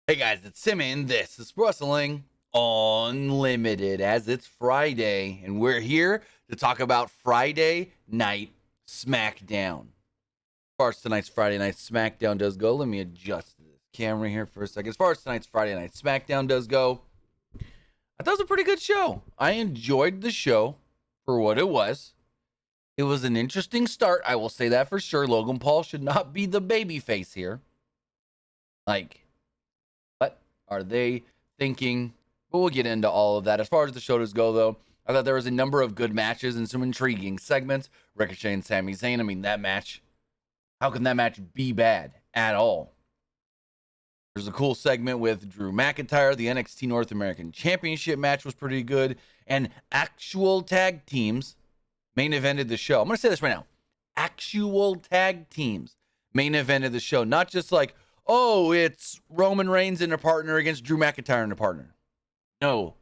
Hey guys, it's Sammy, and this is Wrestling Unlimited as it's Friday, and we're here to talk about Friday Night Smackdown. As far as tonight's Friday Night Smackdown does go, let me adjust this camera here for a second. As far as tonight's Friday Night Smackdown does go, I thought it was a pretty good show. I enjoyed the show for what it was. It was an interesting start, I will say that for sure. Logan Paul should not be the babyface here. What are they thinking? But we'll get into all of that. As far as the show does go, though, I thought there was a number of good matches and some intriguing segments. Ricochet and Sammy Zane. I mean, that match, how can that match be bad at all? There's a cool segment with Drew McIntyre. The NXT North American Championship match was pretty good. And actual tag teams main evented the show. I'm going to say this right now. Actual tag teams main evented the show. Not just like, oh, it's Roman Reigns and a partner against Drew McIntyre and a partner. No,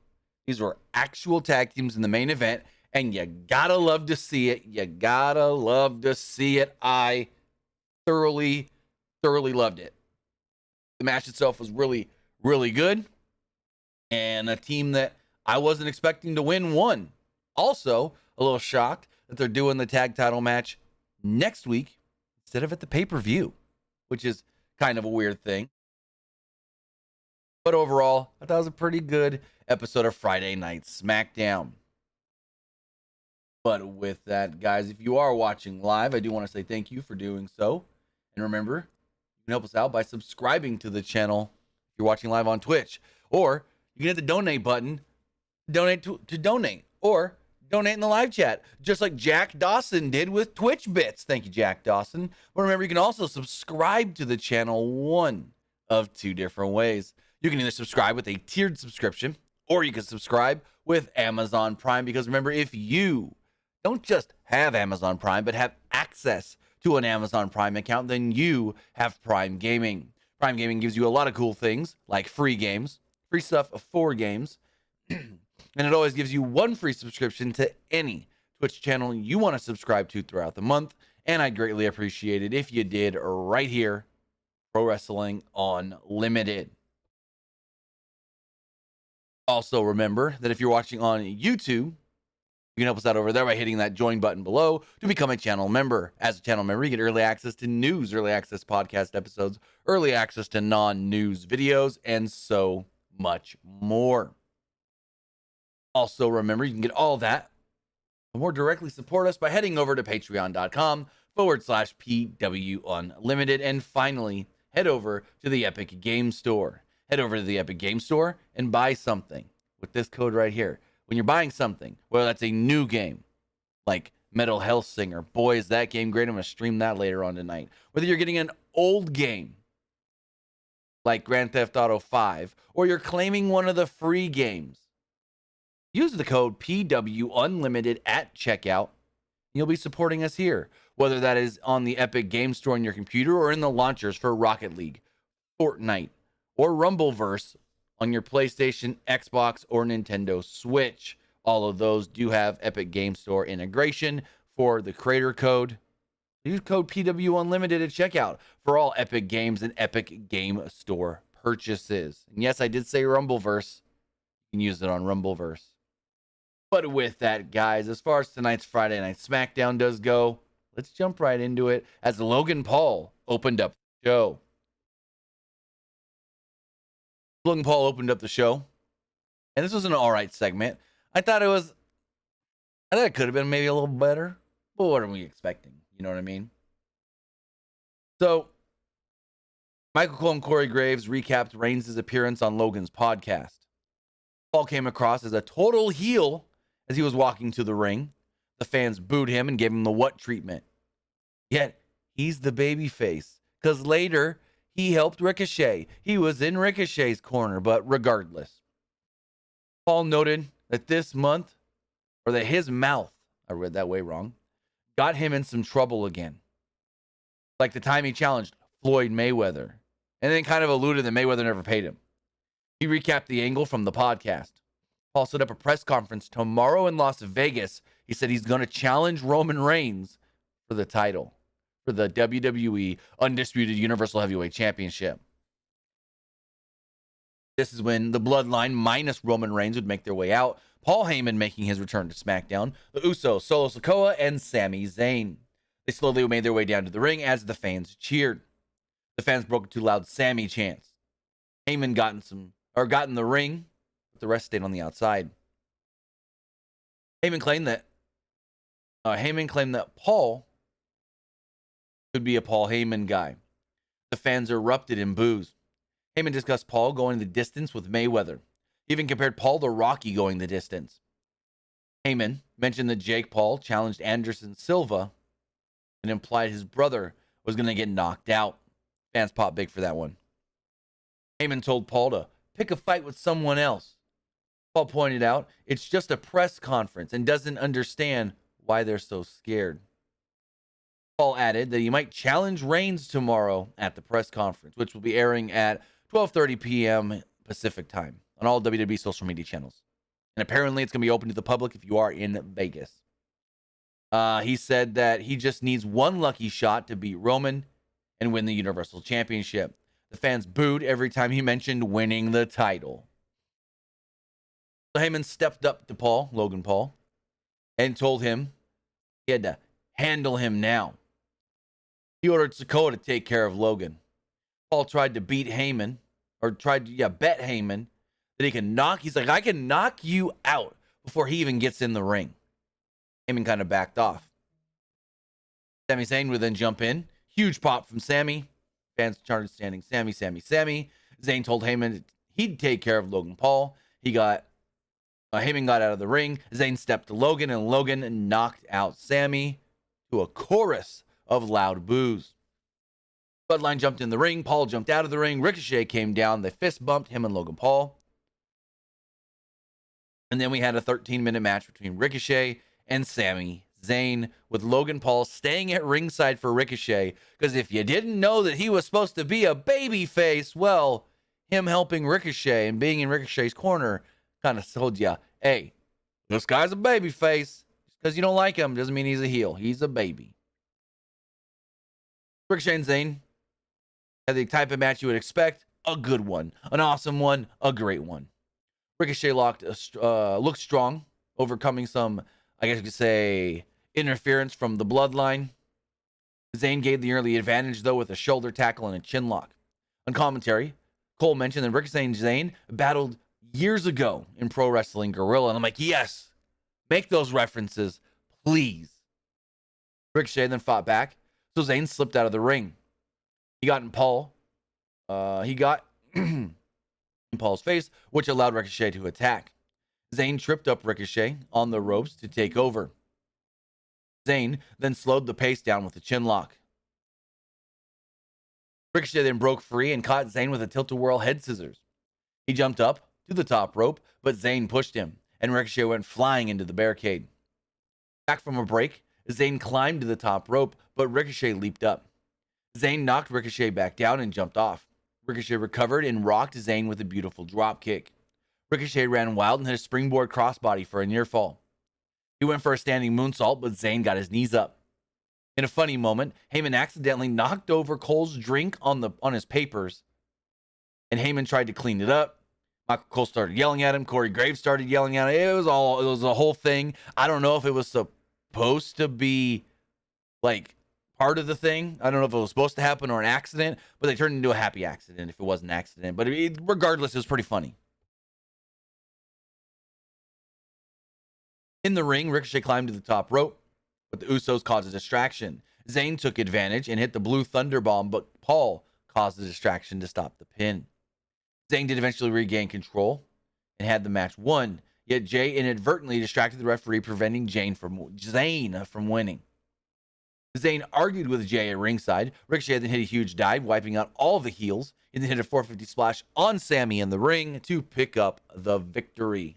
these were actual tag teams in the main event, and you gotta love to see it. You gotta love to see it. I thoroughly loved it. The match itself was really, really good, and a team that I wasn't expecting to win won. Also, a little shocked that they're doing the tag title match next week instead of at the pay-per-view, which is kind of a weird thing. But overall, I thought it was a pretty good episode of Friday Night Smackdown. But with that, guys, if you are watching live, I do want to say thank you for doing so. And remember, you can help us out by subscribing to the channel if you're watching live on Twitch. Or you can hit the donate button, donate to donate, or donate in the live chat, just like Jack Dawson did with Twitch Bits. Thank you, Jack Dawson. But remember, you can also subscribe to the channel one of two different ways. You can either subscribe with a tiered subscription, or you can subscribe with Amazon Prime. Because remember, if you don't just have Amazon Prime, but have access to an Amazon Prime account, then you have Prime Gaming. Prime Gaming gives you a lot of cool things, like free games, free stuff for games, and it always gives you one free subscription to any Twitch channel you want to subscribe to throughout the month. And I'd greatly appreciate it if you did right here, Pro Wrestling Unlimited. Also, remember that if you're watching on YouTube, you can help us out over there by hitting that join button below to become a channel member. As a channel member, you get early access to news, early access podcast episodes, early access to non-news videos, and so much more. Also, remember, you can get all that and more directly support us by heading over to patreon.com/PW Unlimited. And finally, head over to the Epic Game Store. Head over to the Epic Game Store and buy something with this code right here. When you're buying something, whether that's a new game like Metal Hellsinger, boy, is that game great. I'm going to stream that later on tonight. Whether you're getting an old game like Grand Theft Auto 5, or you're claiming one of the free games, use the code PW Unlimited at checkout. You'll be supporting us here, whether that is on the Epic Game Store on your computer or in the launchers for Rocket League, Fortnite, or Rumbleverse on your PlayStation, Xbox, or Nintendo Switch. All of those do have Epic Game Store integration for the creator code. Use code PW Unlimited at checkout for all Epic Games and Epic Game Store purchases. And yes, I did say Rumbleverse. You can use it on Rumbleverse. But with that, guys, as far as tonight's Friday Night Smackdown does go, let's jump right into it as Logan Paul opened up the show. Logan Paul opened up the show, and this was an all right segment. I thought it could have been maybe a little better, but what are we expecting? You know what I mean? So, Michael Cole and Corey Graves recapped Reigns' appearance on Logan's podcast. Paul came across as a total heel as he was walking to the ring. The fans booed him and gave him the what treatment. Yet, he's the babyface, because later, he helped Ricochet. He was in Ricochet's corner, but regardless. Paul noted that this month, or that his mouth, I read that way wrong, got him in some trouble again. Like the time he challenged Floyd Mayweather, and then kind of alluded that Mayweather never paid him. He recapped the angle from the podcast. Paul set up a press conference tomorrow in Las Vegas. He said he's going to challenge Roman Reigns for the title, for the WWE Undisputed Universal Heavyweight Championship. This is when the Bloodline minus Roman Reigns would make their way out. Paul Heyman making his return to SmackDown. The Usos, Solo Sikoa, and Sami Zayn. They slowly made their way down to the ring as the fans cheered. The fans broke into loud Sammy chants. Heyman got in the ring, but the rest stayed on the outside. Heyman claimed that Paul could be a Paul Heyman guy. The fans erupted in boos. Heyman discussed Paul going the distance with Mayweather. He even compared Paul to Rocky going the distance. Heyman mentioned that Jake Paul challenged Anderson Silva and implied his brother was going to get knocked out. Fans popped big for that one. Heyman told Paul to pick a fight with someone else. Paul pointed out it's just a press conference and doesn't understand why they're so scared. Paul added that he might challenge Reigns tomorrow at the press conference, which will be airing at 12:30 p.m. Pacific time on all WWE social media channels. And apparently it's going to be open to the public if you are in Vegas. He said that he just needs one lucky shot to beat Roman and win the Universal Championship. The fans booed every time he mentioned winning the title. So Heyman stepped up to Logan Paul, and told him he had to handle him now. He ordered Sikoa to take care of Logan. Paul tried to bet Heyman that he can he's like, I can knock you out before he even gets in the ring. Heyman kind of backed off. Sami Zayn would then jump in. Huge pop from Sammy. Fans started chanting, Sammy, Sammy, Sammy. Zayn told Heyman he'd take care of Logan Paul. Heyman got out of the ring. Zayn stepped to Logan, and Logan knocked out Sammy to a chorus of loud boos. Bloodline jumped in the ring. Paul jumped out of the ring. Ricochet came down. They fist bumped him and Logan Paul. And then we had a 13-minute match between Ricochet and Sami Zayn, with Logan Paul staying at ringside for Ricochet, because if you didn't know that he was supposed to be a babyface, well, him helping Ricochet and being in Ricochet's corner kind of told you, hey, this guy's a babyface. Just because you don't like him doesn't mean he's a heel. He's a baby. Ricochet and Zayn had the type of match you would expect. A good one. An awesome one. A great one. Ricochet looked strong, overcoming some, I guess you could say, interference from the Bloodline. Zayn gave the early advantage, though, with a shoulder tackle and a chin lock. On commentary, Cole mentioned that Ricochet and Zayn battled years ago in Pro Wrestling Guerrilla. And I'm like, yes, make those references, please. Ricochet then fought back, so Zayn slipped out of the ring. He got in Paul's face, which allowed Ricochet to attack. Zayn tripped up Ricochet on the ropes to take over. Zayn then slowed the pace down with a chin lock. Ricochet then broke free and caught Zayn with a tilt-a-whirl head scissors. He jumped up to the top rope, but Zayn pushed him, and Ricochet went flying into the barricade. Back from a break, Zayn climbed to the top rope, but Ricochet leaped up. Zayn knocked Ricochet back down and jumped off. Ricochet recovered and rocked Zayn with a beautiful drop kick. Ricochet ran wild and hit a springboard crossbody for a near fall. He went for a standing moonsault, but Zayn got his knees up. In a funny moment, Heyman accidentally knocked over Cole's drink on his papers, and Heyman tried to clean it up. Michael Cole started yelling at him. Corey Graves started yelling at him. It was a whole thing. I don't know if it was supposed to be like part of the thing. I don't know if it was supposed to happen or an accident, but they turned into a happy accident if it was an accident. But regardless, it was pretty funny. In the ring, Ricochet climbed to the top rope, but the Usos caused a distraction. Zayn took advantage and hit the blue thunder bomb, but Paul caused the distraction to stop the pin. Zayn did eventually regain control and had the match won, yet Jay inadvertently distracted the referee, preventing Zayn from winning. Zayn argued with Jay at ringside. Ricochet then hit a huge dive, wiping out all the heels, and then hit a 450 splash on Sammy in the ring to pick up the victory.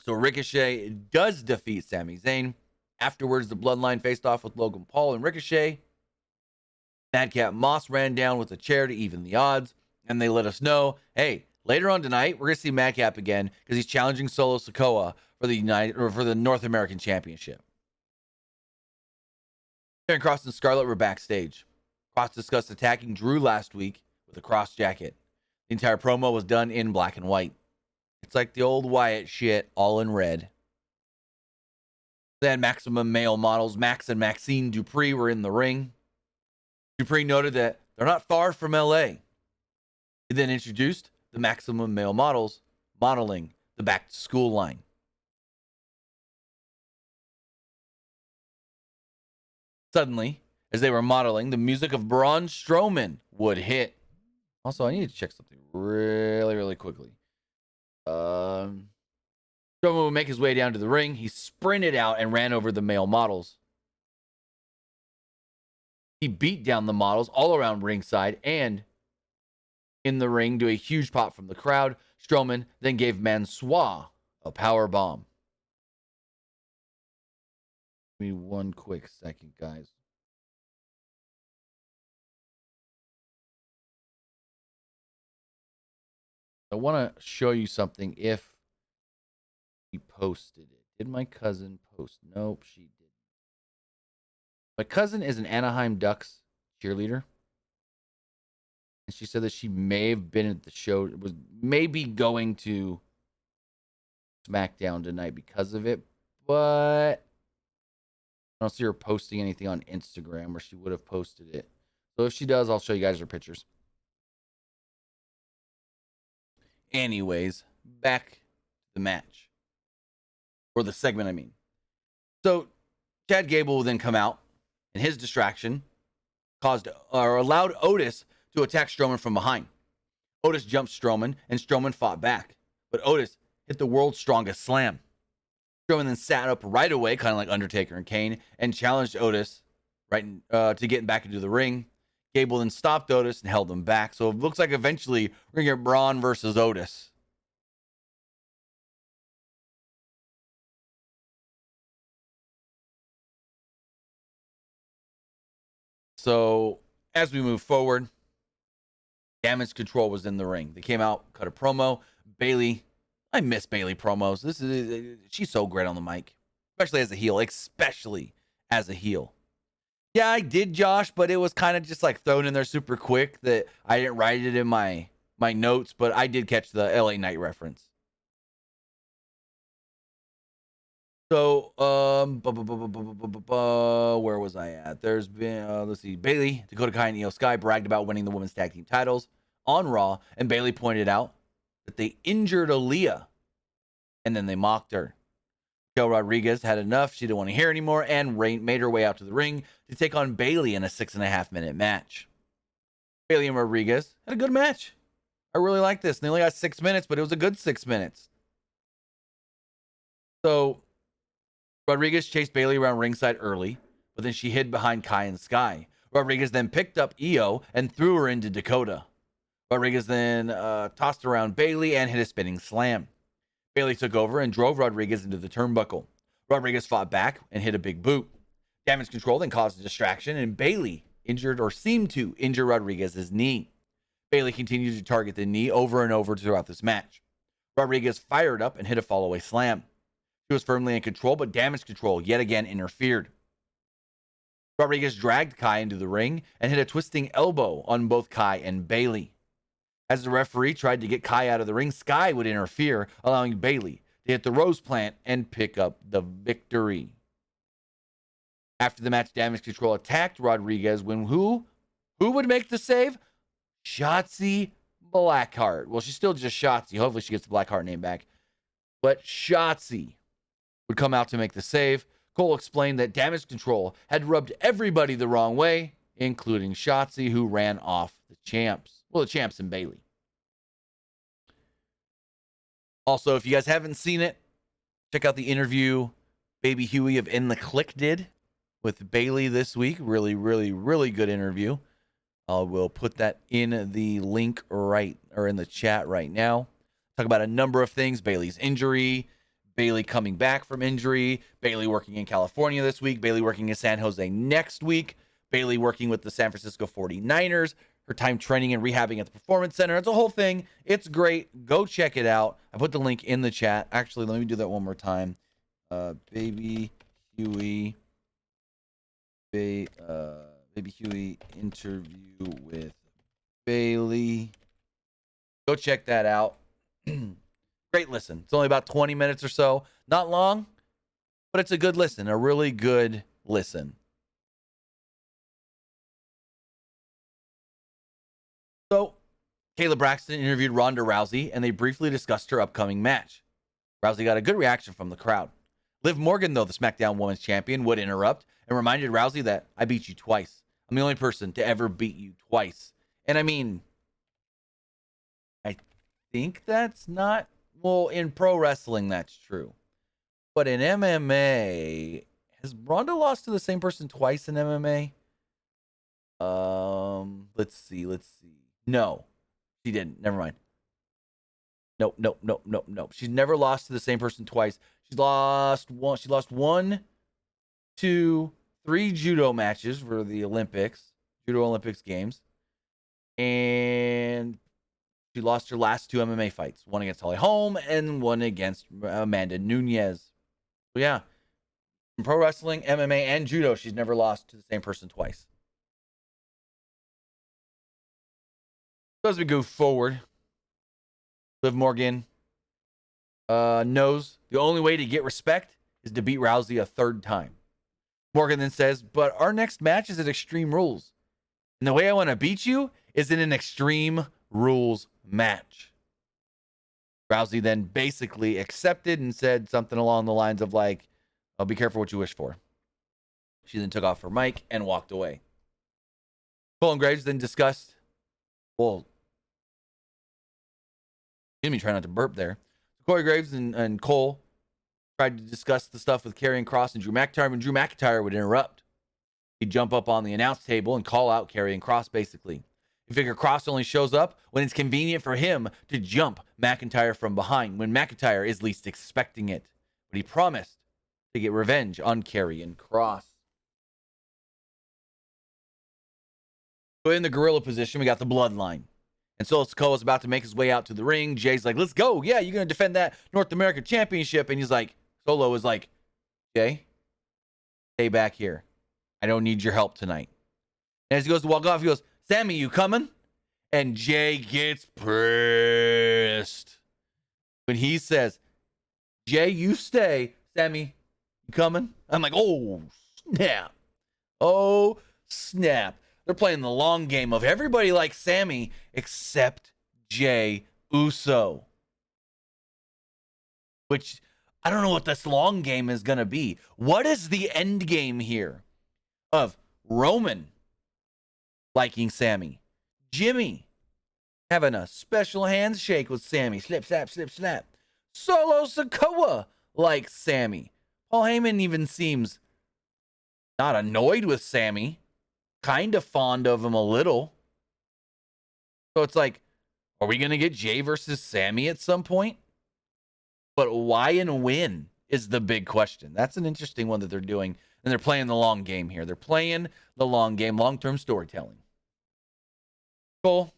So Ricochet does defeat Sami Zayn. Afterwards, the Bloodline faced off with Logan Paul and Ricochet. Madcap Moss ran down with a chair to even the odds, and they let us know, hey, later on tonight, we're going to see Madcap again because he's challenging Solo Sikoa for the North American Championship. Aaron Cross and Scarlett were backstage. Cross discussed attacking Drew last week with a cross jacket. The entire promo was done in black and white. It's like the old Wyatt shit, all in red. Then Maximum Male models Max and Maxine Dupree were in the ring. Dupree noted that they're not far from LA. He then introduced the Maximum Male models modeling the back to school line. Suddenly, as they were modeling, the music of Braun Strowman would hit. Also, I need to check something really quickly. Strowman would make his way down to the ring. He sprinted out and ran over the male models. He beat down the models all around ringside and in the ring to a huge pop from the crowd. Strowman then gave Mansoor a power bomb. Give me one quick second, guys. I want to show you something if he posted it. Did my cousin post? Nope, she didn't. My cousin is an Anaheim Ducks cheerleader. And she said that she may have been at the show. It was maybe going to Smackdown tonight because of it. But I don't see her posting anything on Instagram, or she would have posted it. So if she does, I'll show you guys her pictures. Anyways, back to the match. Or the segment, I mean. So Chad Gable will then come out, and his distraction allowed Otis to attack Strowman from behind. Otis jumped Strowman, and Strowman fought back. But Otis hit the world's strongest slam. Strowman then sat up right away, kind of like Undertaker and Kane, and challenged Otis to get back into the ring. Gable then stopped Otis and held him back. So it looks like eventually we're going to get Braun versus Otis. So as we move forward, Damage Control was in the ring. They came out, cut a promo. Bayley, I miss Bayley promos. She's so great on the mic, especially as a heel. Yeah, I did, Josh, but it was kind of just like thrown in there super quick that I didn't write it in my notes, but I did catch the LA Knight reference. So, where was I at? There's been, let's see, Bayley, Dakota Kai, and Io Sky bragged about winning the women's tag team titles on Raw, and Bayley pointed out that they injured Aaliyah, and then they mocked her. Raquel Rodriguez had enough. She didn't want to hear anymore and made her way out to the ring to take on Bayley in a 6.5-minute match. Bayley and Rodriguez had a good match. I really like this. And they only got 6 minutes, but it was a good 6 minutes. So Rodriguez chased Bayley around ringside early, but then she hid behind Kai and Sky. Rodriguez then picked up Io and threw her into Dakota. Rodriguez then tossed around Bayley and hit a spinning slam. Bayley took over and drove Rodriguez into the turnbuckle. Rodriguez fought back and hit a big boot. Damage Control then caused a distraction, and Bayley injured or seemed to injure Rodriguez's knee. Bayley continued to target the knee over and over throughout this match. Rodriguez fired up and hit a fallaway slam. She was firmly in control, but Damage Control yet again interfered. Rodriguez dragged Kai into the ring and hit a twisting elbow on both Kai and Bayley. As the referee tried to get Kai out of the ring, Sky would interfere, allowing Bayley to hit the Rose Plant and pick up the victory. After the match, Damage Control attacked Rodriguez when who would make the save? Shotzi Blackheart. Well, she's still just Shotzi. Hopefully she gets the Blackheart name back. But Shotzi would come out to make the save. Cole explained that Damage Control had rubbed everybody the wrong way, including Shotzi, who ran off the champs. Well, the champs and Bayley. Also, if you guys haven't seen it, check out the interview Baby Huey of In the Click did with Bayley this week. Really, really, really good interview. We'll put that in the link in the chat right now. Talk about a number of things. Bayley's injury, Bayley coming back from injury, Bayley working in California this week, Bayley working in San Jose next week, Bayley working with the San Francisco 49ers, her time training and rehabbing at the Performance Center. It's a whole thing. It's great. Go check it out. I put the link in the chat. Actually, let me do that one more time. Baby Huey. Baby Huey interview with Bailey. Go check that out. Great listen. It's only about 20 minutes or so. Not long, but it's a good listen. A really good listen. So, Kayla Braxton interviewed Ronda Rousey, and they briefly discussed her upcoming match. Rousey got a good reaction from the crowd. Liv Morgan, though, the SmackDown Women's Champion, would interrupt and reminded Rousey that I beat you twice. I'm the only person to ever beat you twice. And I mean, I think that's not, well, in pro wrestling, that's true. But in MMA, has Ronda lost to the same person twice in MMA? Let's see. No, she didn't. Never mind. Nope. She's never lost to the same person twice. She lost 1, 2, 3 judo matches for the Judo Olympics games. And she lost her last 2 MMA fights. One against Holly Holm and one against Amanda Nunes. So yeah, in pro wrestling, MMA, and judo, she's never lost to the same person twice. So as we go forward, Liv Morgan knows the only way to get respect is to beat Rousey a 3rd time. Morgan then says, but our next match is at Extreme Rules. And the way I want to beat you is in an Extreme Rules match. Rousey then basically accepted and said something along the lines of like, oh, be careful what you wish for. She then took off her mic and walked away. Cole and Graves then discussed, well, excuse me, try not to burp there. Corey Graves and Cole tried to discuss the stuff with Karrion Kross and Drew McIntyre, and Drew McIntyre would interrupt. He'd jump up on the announce table and call out Karrion Kross, basically. You figure Kross only shows up when it's convenient for him to jump McIntyre from behind, when McIntyre is least expecting it. But he promised to get revenge on Karrion Kross. So in the gorilla position, we got the Bloodline. And Solo Sikoa's about to make his way out to the ring. Jay's like, let's go. Yeah, you're going to defend that North American Championship. And he's like, Solo is like, Jay, stay back here. I don't need your help tonight. And as he goes to walk off, he goes, Sammy, you coming? And Jay gets pissed when he says, Jay, you stay. Sammy, you coming? I'm like, oh, snap. Oh, snap. They're playing the long game of everybody like Sammy except Jay Uso. Which, I don't know what this long game is going to be. What is the end game here? Of Roman liking Sammy. Jimmy having a special handshake with Sammy. Slip, slap, slip, slap. Solo Sikoa likes Sammy. Paul Heyman even seems not annoyed with Sammy. Kind of fond of him a little. So it's like, are we going to get Jay versus Sammy at some point? But why and when is the big question. That's an interesting one that they're doing. And they're playing the long game here. They're playing the long game, long-term storytelling. Cole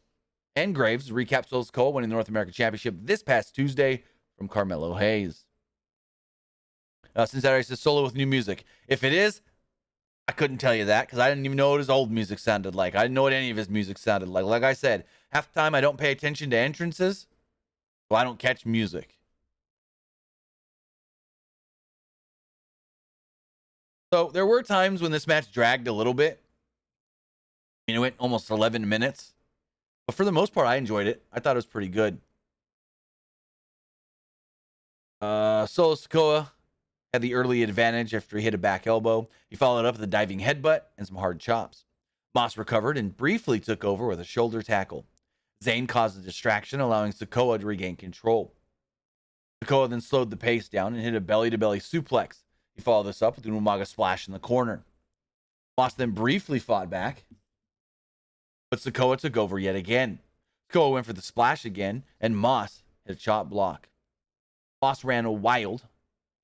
and Graves recap Solo Sikoa winning the North American Championship this past Tuesday from Carmelo Hayes. Cincinnati says Solo with new music. If it is, I couldn't tell you that because I didn't even know what his old music sounded like. I didn't know what any of his music sounded like. Like I said, half the time I don't pay attention to entrances, so I don't catch music. So there were times when this match dragged a little bit. I mean, it went almost 11 minutes. But for the most part, I enjoyed it. I thought it was pretty good. Solo Sikoa had the early advantage after he hit a back elbow. He followed up with a diving headbutt and some hard chops. Moss recovered and briefly took over with a shoulder tackle. Zane caused a distraction, allowing Sikoa to regain control. Sikoa then slowed the pace down and hit a belly-to-belly suplex. He followed this up with an Umaga splash in the corner. Moss then briefly fought back, but Sikoa took over yet again. Sikoa went for the splash again, and Moss hit a chop block. Moss ran wild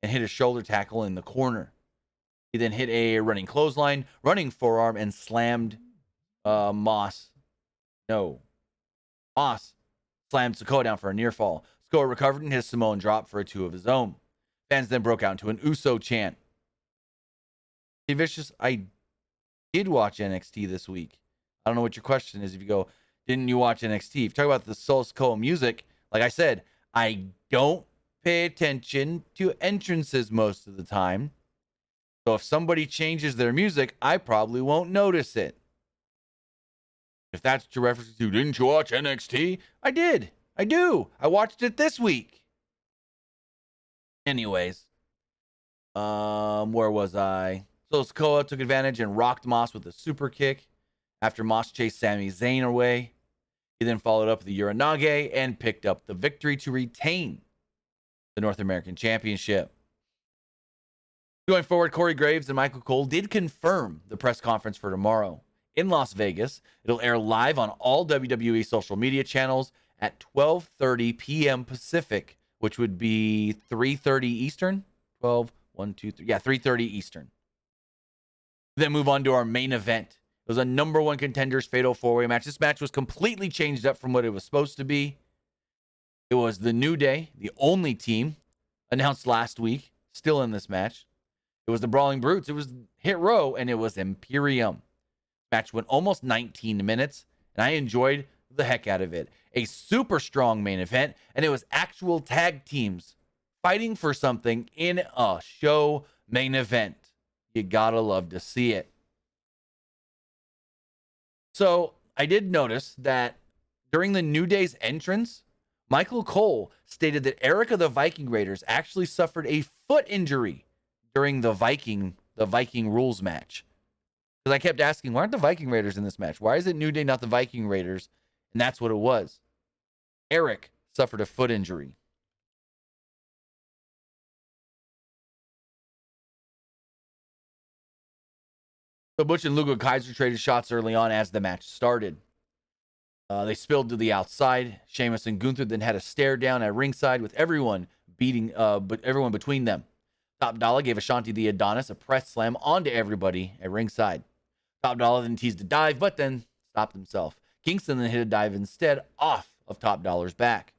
and hit a shoulder tackle in the corner. He then hit a running clothesline, running forearm, and slammed Moss. No. Moss slammed Sikoa down for a near fall. Sikoa recovered and hit a Samoan drop for a 2 of his own. Fans then broke out into an Uso chant. He did watch NXT this week. I don't know what your question is. If you go, didn't you watch NXT? If you talk about the Soul Coa music, like I said, I don't pay attention to entrances most of the time. So if somebody changes their music, I probably won't notice it. If that's what you're referencing to, didn't you watch NXT? I did. I do. I watched it this week. Anyways, where was I? So Sikoa took advantage and rocked Moss with a super kick after Moss chased Sami Zayn away. He then followed up with the Uranage and picked up the victory to retain the North American Championship. Going forward, Corey Graves and Michael Cole did confirm the press conference for tomorrow in Las Vegas. It'll air live on all WWE social media channels at 12:30 p.m. Pacific, which would be 3:30 Eastern. 12, 1, 2, 3. Yeah, 3:30 Eastern. Then move on to our main event. It was a number one contenders fatal four-way match. This match was completely changed up from what it was supposed to be. It was the New Day, the only team announced last week, still in this match. It was the Brawling Brutes. It was Hit Row, and it was Imperium. Match went almost 19 minutes, and I enjoyed the heck out of it. A super strong main event, and it was actual tag teams fighting for something in a show main event. You gotta love to see it. So I did notice that during the New Day's entrance, Michael Cole stated that Eric of the Viking Raiders actually suffered a foot injury during the Viking rules match. Because I kept asking, why aren't the Viking Raiders in this match? Why is it New Day, not the Viking Raiders? And that's what it was. Eric suffered a foot injury. So Butch and Lugo Kaiser traded shots early on as the match started. They spilled to the outside. Sheamus and Gunther then had a stare down at ringside with everyone everyone between them. Top Dollar gave Ashanti the Adonis a press slam onto everybody at ringside. Top Dollar then teased a dive, but then stopped himself. Kingston then hit a dive instead off of Top Dollar's back.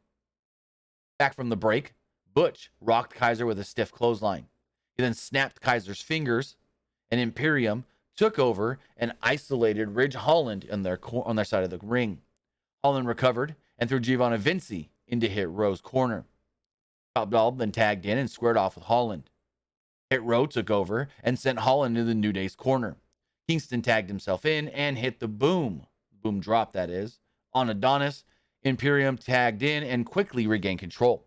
Back from the break, Butch rocked Kaiser with a stiff clothesline. He then snapped Kaiser's fingers, and Imperium took over and isolated Ridge Holland on their side of the ring. Holland recovered and threw Giovanni Vinci into Hit Row's corner. Top Dollar then tagged in and squared off with Holland. Hit Row took over and sent Holland into the New Day's corner. Kingston tagged himself in and hit the boom drop, that is, on Adonis. Imperium tagged in and quickly regained control.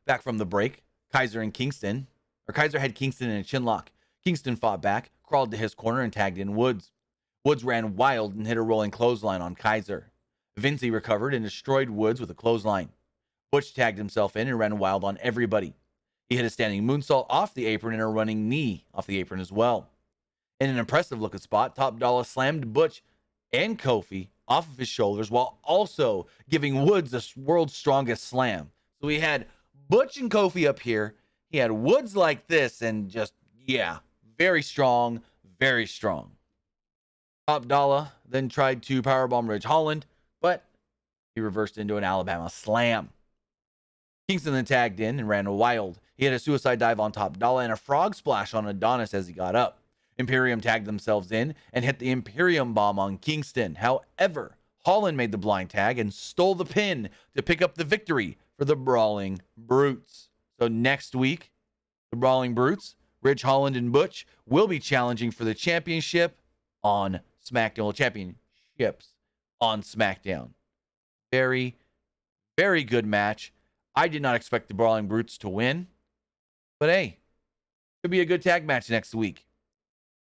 Back from the break, Kaiser had Kingston in a chinlock. Kingston fought back, crawled to his corner, and tagged in Woods. Woods ran wild and hit a rolling clothesline on Kaiser. Vinci recovered and destroyed Woods with a clothesline. Butch tagged himself in and ran wild on everybody. He hit a standing moonsault off the apron and a running knee off the apron as well. In an impressive looking spot, Top Dollar slammed Butch and Kofi off of his shoulders while also giving Woods the world's strongest slam. So he had Butch and Kofi up here. He had Woods like this and just, yeah, very strong, very strong. Top Dollar then tried to powerbomb Ridge Holland, but he reversed into an Alabama slam. Kingston then tagged in and ran wild. He had a suicide dive on Top Dollar and a frog splash on Adonis as he got up. Imperium tagged themselves in and hit the Imperium bomb on Kingston. However, Holland made the blind tag and stole the pin to pick up the victory for the Brawling Brutes. So next week, the Brawling Brutes, Ridge Holland and Butch, will be challenging for the championship on SmackDown. Championships on SmackDown. Very, very good match. I did not expect the Brawling Brutes to win, but hey, could be a good tag match next week.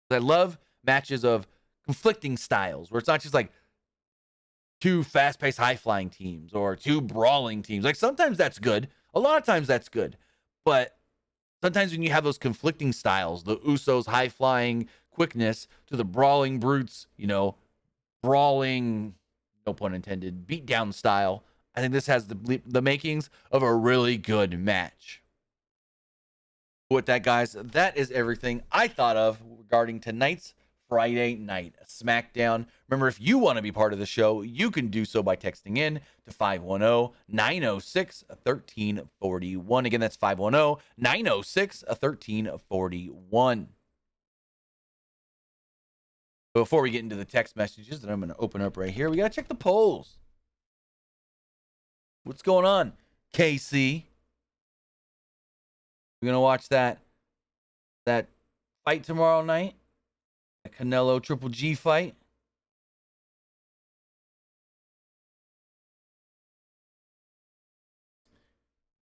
I love matches of conflicting styles where it's not just like two fast-paced, high-flying teams or two brawling teams. Like sometimes that's good. A lot of times that's good. But sometimes when you have those conflicting styles, the Usos high-flying quickness to the Brawling Brutes, brawling, no pun intended, beatdown style, I think this has the makings of a really good match. With that, guys, that is everything I thought of regarding tonight's Friday Night SmackDown. Remember, if you want to be part of the show, you can do so by texting in to 510-906-1341. Again, that's 510-906-1341. Before we get into the text messages that I'm going to open up right here, we got to check the polls. What's going on, KC? We're going to watch that fight tomorrow night, the Canelo Triple G fight.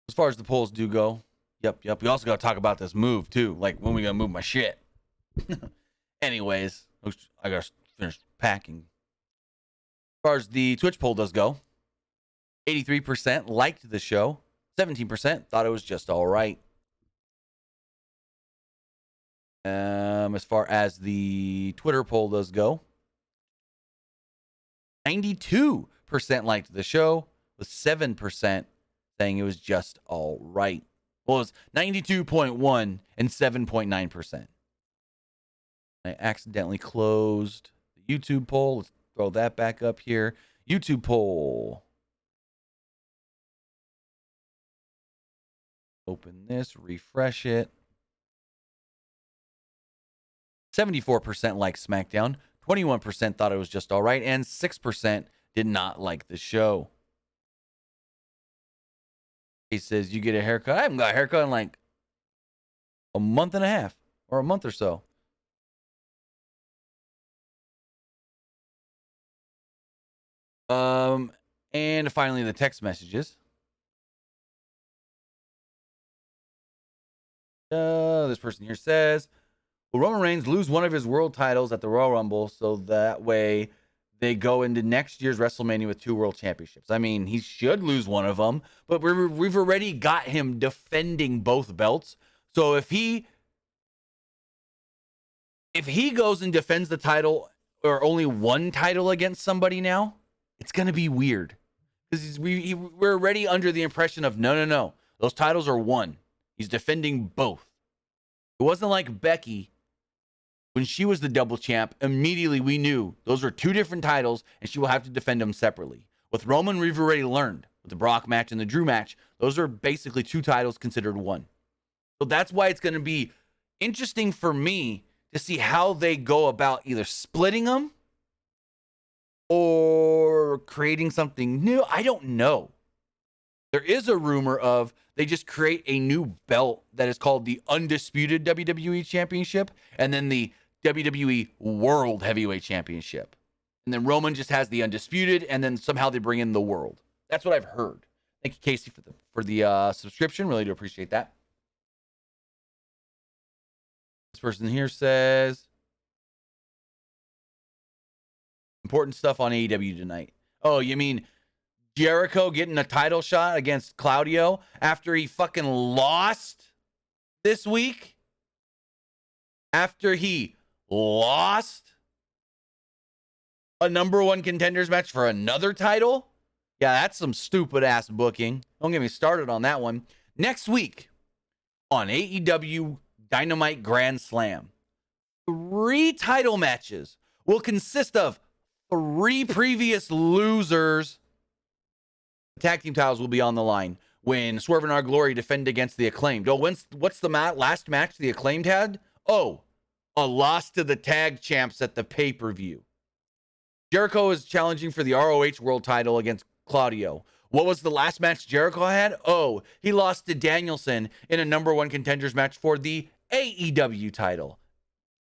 As far as the polls do go, yep. We also got to talk about this move, too. Like, when we going to move my shit. Anyways, I got to finish packing. As far as the Twitch poll does go, 83% liked the show. 17% thought it was just all right. As far as the Twitter poll does go, 92% liked the show, with 7% saying it was just all right. Well, it was 92.1 and 7.9%. I accidentally closed the YouTube poll. Let's throw that back up here. YouTube poll. Open this, refresh it. 74% liked Smackdown, 21% thought it was just all right, and 6% did not like the show. He says, you get a haircut? I haven't got a haircut in like a month and a half or a month or so. And finally, the text messages. This person here says, will Roman Reigns lose one of his world titles at the Royal Rumble so that way they go into next year's WrestleMania with 2 world championships? I mean, he should lose one of them, but we've already got him defending both belts. So if he goes and defends the title or only one title against somebody now, it's going to be weird. Because we're already under the impression of, no. Those titles are one. He's defending both. It wasn't like Becky. When she was the double champ, immediately we knew those are 2 different titles and she will have to defend them separately. With Roman, we've already learned. With the Brock match and the Drew match, those are basically 2 titles considered one. So that's why it's going to be interesting for me to see how they go about either splitting them or creating something new. I don't know. There is a rumor of they just create a new belt that is called the Undisputed WWE Championship and then the WWE World Heavyweight Championship. And then Roman just has the Undisputed and then somehow they bring in the World. That's what I've heard. Thank you, Casey, for the subscription. Really do appreciate that. This person here says, important stuff on AEW tonight. Oh, you mean Jericho getting a title shot against Claudio after he fucking lost this week? After he lost a number 1 contenders match for another title? Yeah, that's some stupid ass booking. Don't get me started on that one. Next week on AEW Dynamite Grand Slam, 3 title matches will consist of 3 previous losers. Tag team titles will be on the line when Swerve and Our Glory defend against the Acclaimed. Oh, what's the last match the Acclaimed had? Oh, a loss to the tag champs at the pay-per-view. Jericho is challenging for the ROH world title against Claudio. What was the last match Jericho had? Oh, he lost to Danielson in a number 1 contenders match for the AEW title.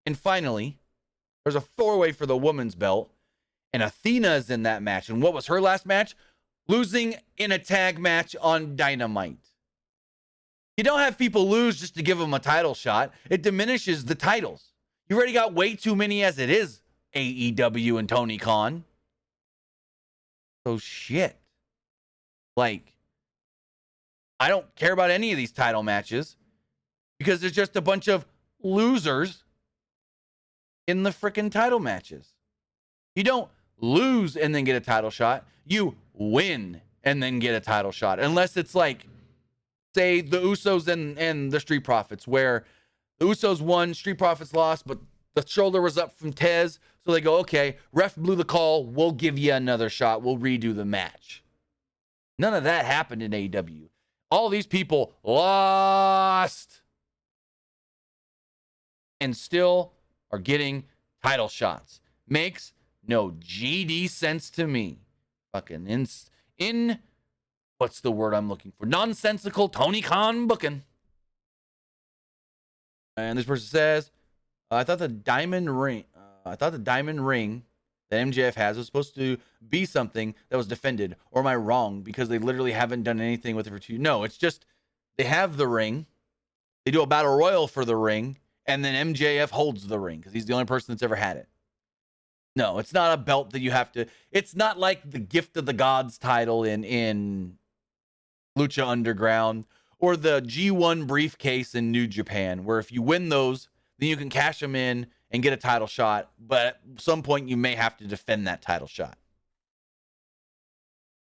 And finally, there's a 4-way for the women's belt, and Athena is in that match. And what was her last match? Losing in a tag match on Dynamite. You don't have people lose just to give them a title shot. It diminishes the titles. You already got way too many as it is, AEW and Tony Khan. So shit. Like, I don't care about any of these title matches because there's just a bunch of losers in the freaking title matches. You don't lose and then get a title shot. You win and then get a title shot. Unless it's like, say, the Usos and the Street Profits, where the Usos won, Street Profits lost, but the shoulder was up from Tez. So they go, okay, ref blew the call. We'll give you another shot. We'll redo the match. None of that happened in AEW. All these people lost and still are getting title shots. Makes no GD sense to me. Fucking what's the word I'm looking for? Nonsensical Tony Khan booking. And this person says, I thought the diamond ring that MJF has was supposed to be something that was defended. Or am I wrong? Because they literally haven't done anything with it for 2. No, it's just they have the ring. They do a battle royal for the ring, and then MJF holds the ring because he's the only person that's ever had it. No, it's not a belt that you have to. It's not like the Gift of the Gods title in Lucha Underground or the G1 briefcase in New Japan, where if you win those, then you can cash them in and get a title shot. But at some point, you may have to defend that title shot.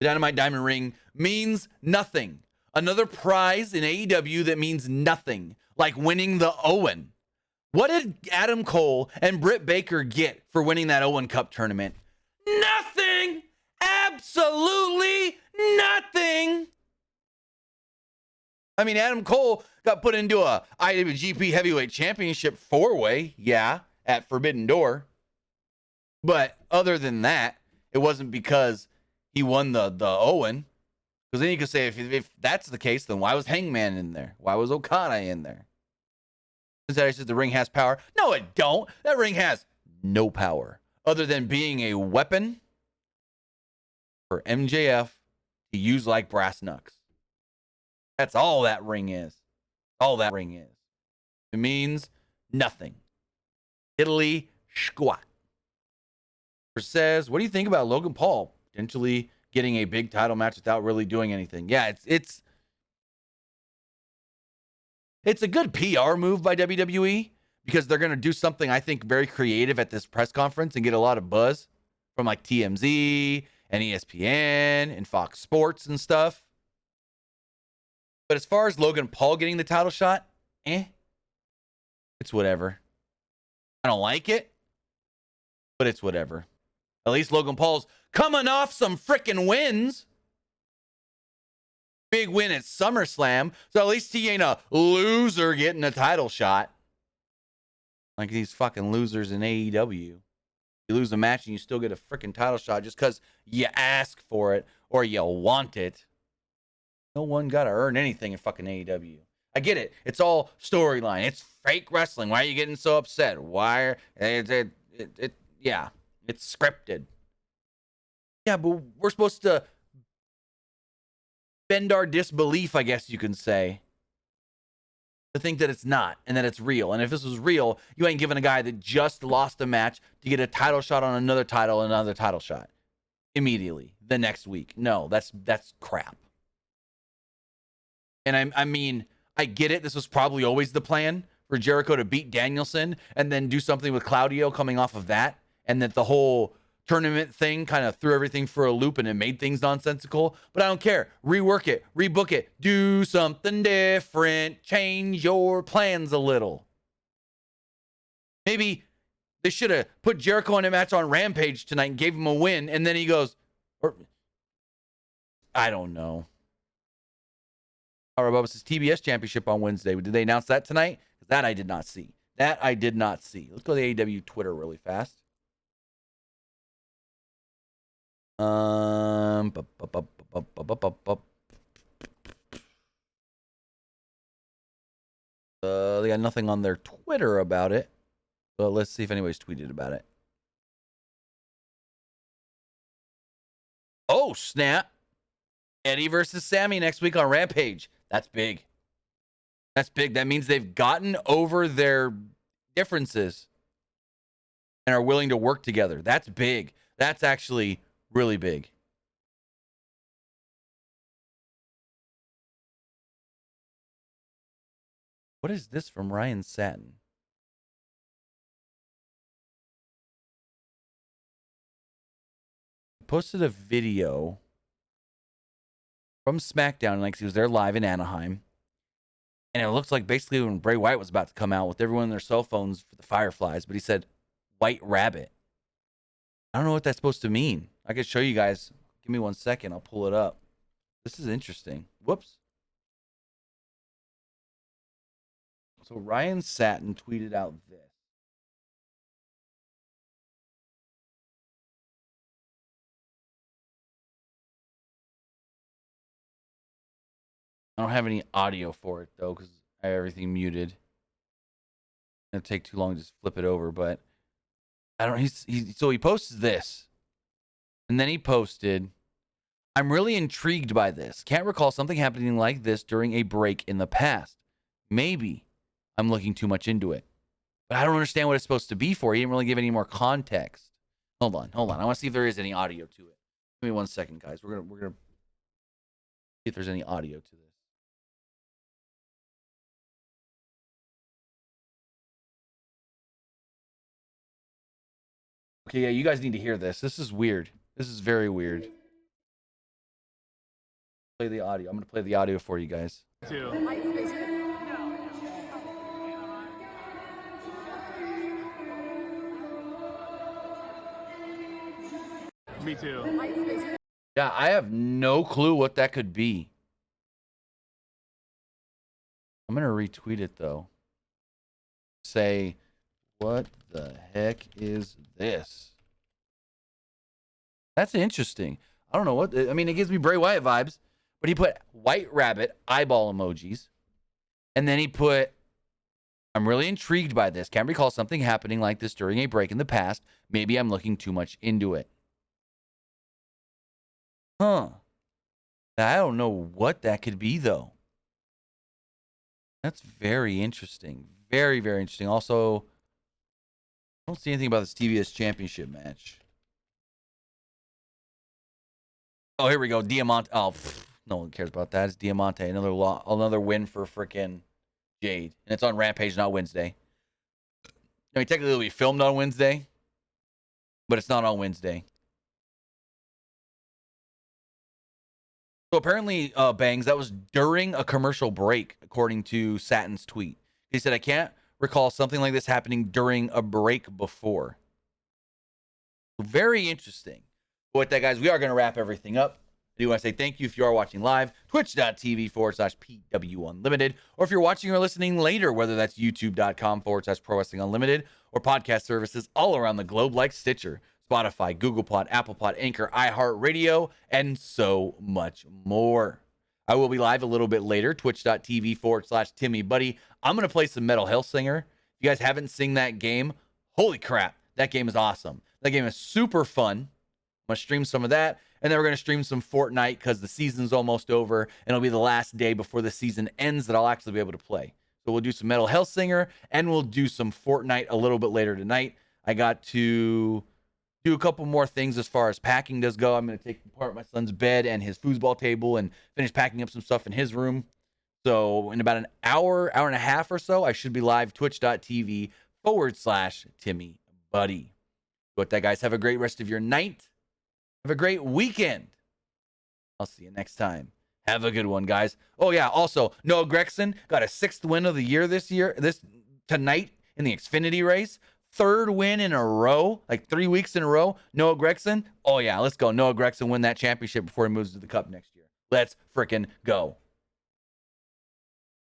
The Dynamite Diamond Ring means nothing. Another prize in AEW that means nothing, like winning the Owen. What did Adam Cole and Britt Baker get for winning that Owen Cup tournament? Nothing! Absolutely nothing! I mean, Adam Cole got put into a IWGP Heavyweight Championship 4-way, yeah, at Forbidden Door. But other than that, it wasn't because he won the Owen. Because then you could say, if that's the case, then why was Hangman in there? Why was Okada in there? Cincinnati says the ring has power. No, it don't. That ring has no power other than being a weapon for MJF to use like brass knucks. That's all that ring is. All that ring is. It means nothing. Italy squat. Says, what do you think about Logan Paul potentially getting a big title match without really doing anything? Yeah, it's a good PR move by WWE because they're going to do something, I think, very creative at this press conference and get a lot of buzz from like TMZ and ESPN and Fox Sports and stuff. But as far as Logan Paul getting the title shot, it's whatever. I don't like it, but it's whatever. At least Logan Paul's coming off some freaking wins. Big win at SummerSlam. So at least he ain't a loser getting a title shot. Like these fucking losers in AEW. You lose a match and you still get a freaking title shot just because you ask for it or you want it. No one got to earn anything in fucking AEW. I get it. It's all storyline. It's fake wrestling. Why are you getting so upset? Why? Yeah, it's scripted. Yeah, but we're supposed to bend our disbelief, I guess you can say, to think that it's not and that it's real. And if this was real, you ain't giving a guy that just lost a match to get a title shot on another title and another title shot immediately the next week. No, that's crap. And I mean, I get it. This was probably always the plan for Jericho to beat Danielson and then do something with Claudio coming off of that, and that the whole tournament thing kind of threw everything for a loop and it made things nonsensical. But I don't care. Rework it, rebook it, do something different, change your plans a little. Maybe they should have put Jericho in a match on Rampage tonight and gave him a win, and then he goes, I don't know. Power Bubba says TBS Championship on Wednesday. Did they announce that tonight? That I did not see. Let's go to the AEW Twitter really fast. They got nothing on their Twitter about it. But let's see if anybody's tweeted about it. Oh, snap. Eddie versus Sammy next week on Rampage. That's big. That's big. That means they've gotten over their differences and are willing to work together. That's big. That's actually really big. What is this from Ryan Satin? He posted a video from Smackdown, like he was there live in Anaheim. And it looks like basically when Bray Wyatt was about to come out with everyone on their cell phones for the Fireflies, but he said, White Rabbit. I don't know what that's supposed to mean. I could show you guys. Give me 1 second. I'll pull it up. This is interesting. Whoops. So Ryan Satin tweeted out this. I don't have any audio for it though because I have everything muted. It'll take too long to just flip it over, but I don't. So he posts this, and then he posted, "I'm really intrigued by this. Can't recall something happening like this during a break in the past. Maybe I'm looking too much into it, but I don't understand what it's supposed to be for. He didn't really give any more context. Hold on. I want to see if there is any audio to it. Give me 1 second, guys. We're gonna see if there's any audio to this." Okay, yeah, you guys need to hear this. This is weird. This is very weird. Play the audio. I'm gonna play the audio for you guys. Me too. Yeah, I have no clue what that could be. I'm gonna retweet it though. Say, what the heck is this? That's interesting. I don't know what. I mean, it gives me Bray Wyatt vibes, but he put white rabbit eyeball emojis, and then he put, "I'm really intrigued by this. Can't recall something happening like this during a break in the past. Maybe I'm looking too much into it." Huh. I don't know what that could be though. That's very interesting. Very, very interesting. Also, I don't see anything about this TBS Championship match. Oh, here we go. Diamante. Oh, no one cares about that. It's Diamante. Another win for frickin' Jade. And it's on Rampage, not Wednesday. I mean, technically it'll be filmed on Wednesday, but it's not on Wednesday. So apparently, Bangs, that was during a commercial break, according to Satin's tweet. He said, "I can't recall something like this happening during a break before." Very interesting. But with that, guys, we are going to wrap everything up. I do want to say thank you if you are watching live, twitch.tv/PW Unlimited, or if you're watching or listening later, whether that's youtube.com/Pro Wrestling Unlimited, or podcast services all around the globe like Stitcher, Spotify, Google Pod, Apple Pod, Anchor, iHeartRadio, and so much more. I will be live a little bit later, twitch.tv/TimmyBuddy. I'm going to play some Metal Hellsinger. If you guys haven't seen that game, holy crap, that game is awesome. That game is super fun. I'm going to stream some of that, and then we're going to stream some Fortnite because the season's almost over, and it'll be the last day before the season ends that I'll actually be able to play. So we'll do some Metal Hellsinger, and we'll do some Fortnite a little bit later tonight. I got to do a couple more things as far as packing does go. I'm going to take apart my son's bed and his foosball table and finish packing up some stuff in his room. So in about an hour and a half or so, I should be live, twitch.tv/TimmyBuddy. With that, guys, have a great rest of your night. Have a great weekend. I'll see you next time. Have a good one, guys. Oh, yeah, also, Noah Gragson got a 6th win of the year tonight in the Xfinity race. 3rd win in a row, like 3 weeks in a row. Noah Gragson. Oh, yeah, let's go. Noah Gragson win that championship before he moves to the Cup next year. Let's freaking go.